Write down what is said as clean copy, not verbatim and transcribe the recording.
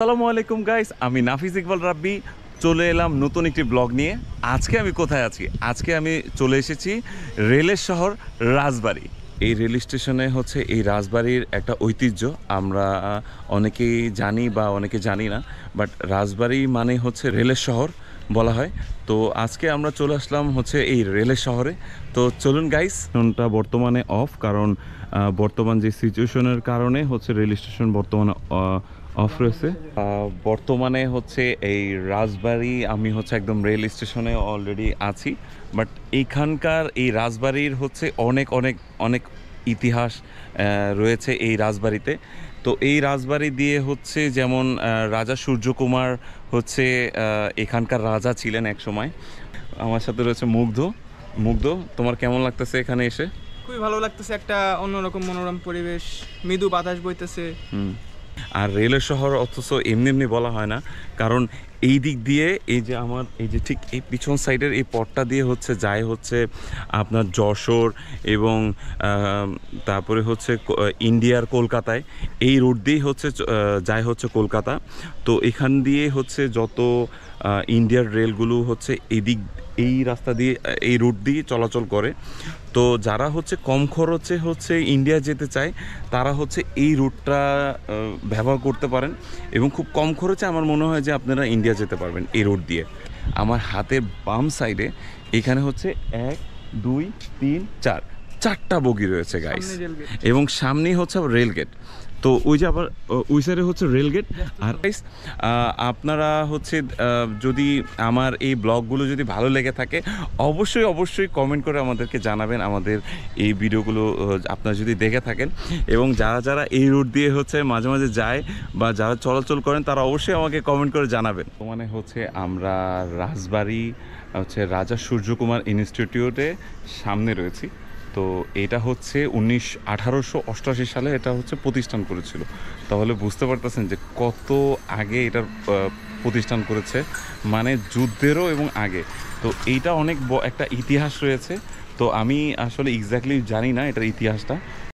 আসসালামু আলাইকুম গাইস, আমি নাফিস ইকবাল রাব্বি চলে এলাম নতুন একটি ব্লগ নিয়ে। আজকে আমি কোথায় আছি? আজকে আমি চলে এসেছি রেলের শহর রাজবাড়ী। এই রেল স্টেশনে হচ্ছে এই রাজবাড়ির একটা ঐতিহ্য আমরা অনেকেই জানি বা অনেকে জানি না, বাট রাজবাড়ী মানে হচ্ছে রেলের শহর বলা হয়। তো আজকে আমরা চলে আসলাম হচ্ছে এই রেলের শহরে। তো চলুন গাইস, স্টেশনটা বর্তমানে অফ, কারণ বর্তমান যে সিচুয়েশনের কারণে হচ্ছে রেল স্টেশন বর্তমানে অফ রয়েছে। বর্তমানে হচ্ছে এই রাজবাড়ী, আমি হচ্ছে একদম রেল স্টেশনে অলরেডি আছি। বাট এইখানকার এই রাজবাড়ির হচ্ছে অনেক অনেক অনেক ইতিহাস রয়েছে এই রাজবাড়িতে। তো এই রাজবাড়ি দিয়ে হচ্ছে যেমন রাজা সূর্যকুমার হচ্ছে এখানকার রাজা ছিলেন এক সময়। আমার সাথে রয়েছে মুগ্ধ। মুগ্ধ, তোমার কেমন লাগতেছে এখানে এসে? খুবই ভালো লাগতেছে, একটা অন্যরকম মনোরম পরিবেশ, মৃদু বাতাস বইতেছে। আর রেলের শহর অথচ এমনি এমনি বলা হয় না, কারণ এই দিক দিয়ে এই যে আমার এই যে ঠিক এই পিছন সাইডের এই পথটা দিয়ে হচ্ছে যায় হচ্ছে আপনার যশোর এবং তারপরে হচ্ছে ইন্ডিয়ার কলকাতায়, এই রুট দিয়েই হচ্ছে যায় হচ্ছে কলকাতা। তো এখান দিয়ে হচ্ছে যত ইন্ডিয়ার রেলগুলো হচ্ছে এই রাস্তা দিয়ে এই রুট দিয়ে চলাচল করে। তো যারা হচ্ছে কম খরচে হচ্ছে ইন্ডিয়া যেতে চায় তারা হচ্ছে এই রুটটা ব্যবহার করতে পারেন, এবং খুব কম খরচে আমার মনে হয় যে আপনারা ইন্ডিয়া যেতে পারবেন এই রুট দিয়ে। আমার হাতের বাম সাইডে এখানে হচ্ছে 1 2 3 4 চারটা বগি রয়েছে গাইস, সামনে রেলগেট। এবং সামনেই হচ্ছে আবার রেল গেট। তো ওই যে আবার ওই সাইডে হচ্ছে রেল গেট। আর গাইস, আপনারা হচ্ছে যদি আমার এই ব্লগগুলো যদি ভালো লেগে থাকে অবশ্যই অবশ্যই কমেন্ট করে আমাদেরকে জানাবেন আমাদের এই ভিডিওগুলো আপনারা যদি দেখে থাকেন। এবং যারা যারা এই রুট দিয়ে হচ্ছে মাঝে মাঝে যায় বা যারা চলাচল করেন তারা অবশ্যই আমাকে কমেন্ট করে জানাবেন। মানে হচ্ছে আমরা রাজবাড়ী হচ্ছে রাজা সূর্যকুমার ইনস্টিটিউটে সামনে রয়েছি। তো এটা হচ্ছে 1888 সালে এটা হচ্ছে প্রতিষ্ঠান করেছিল। তাহলে বুঝতে পারতেছেন যে কত আগে এটার প্রতিষ্ঠান করেছে, মানে যুদ্ধেরও এবং আগে। তো এইটা অনেক একটা ইতিহাস রয়েছে। তো আমি আসলে এক্স্যাক্টলি জানি না এটার ইতিহাসটা।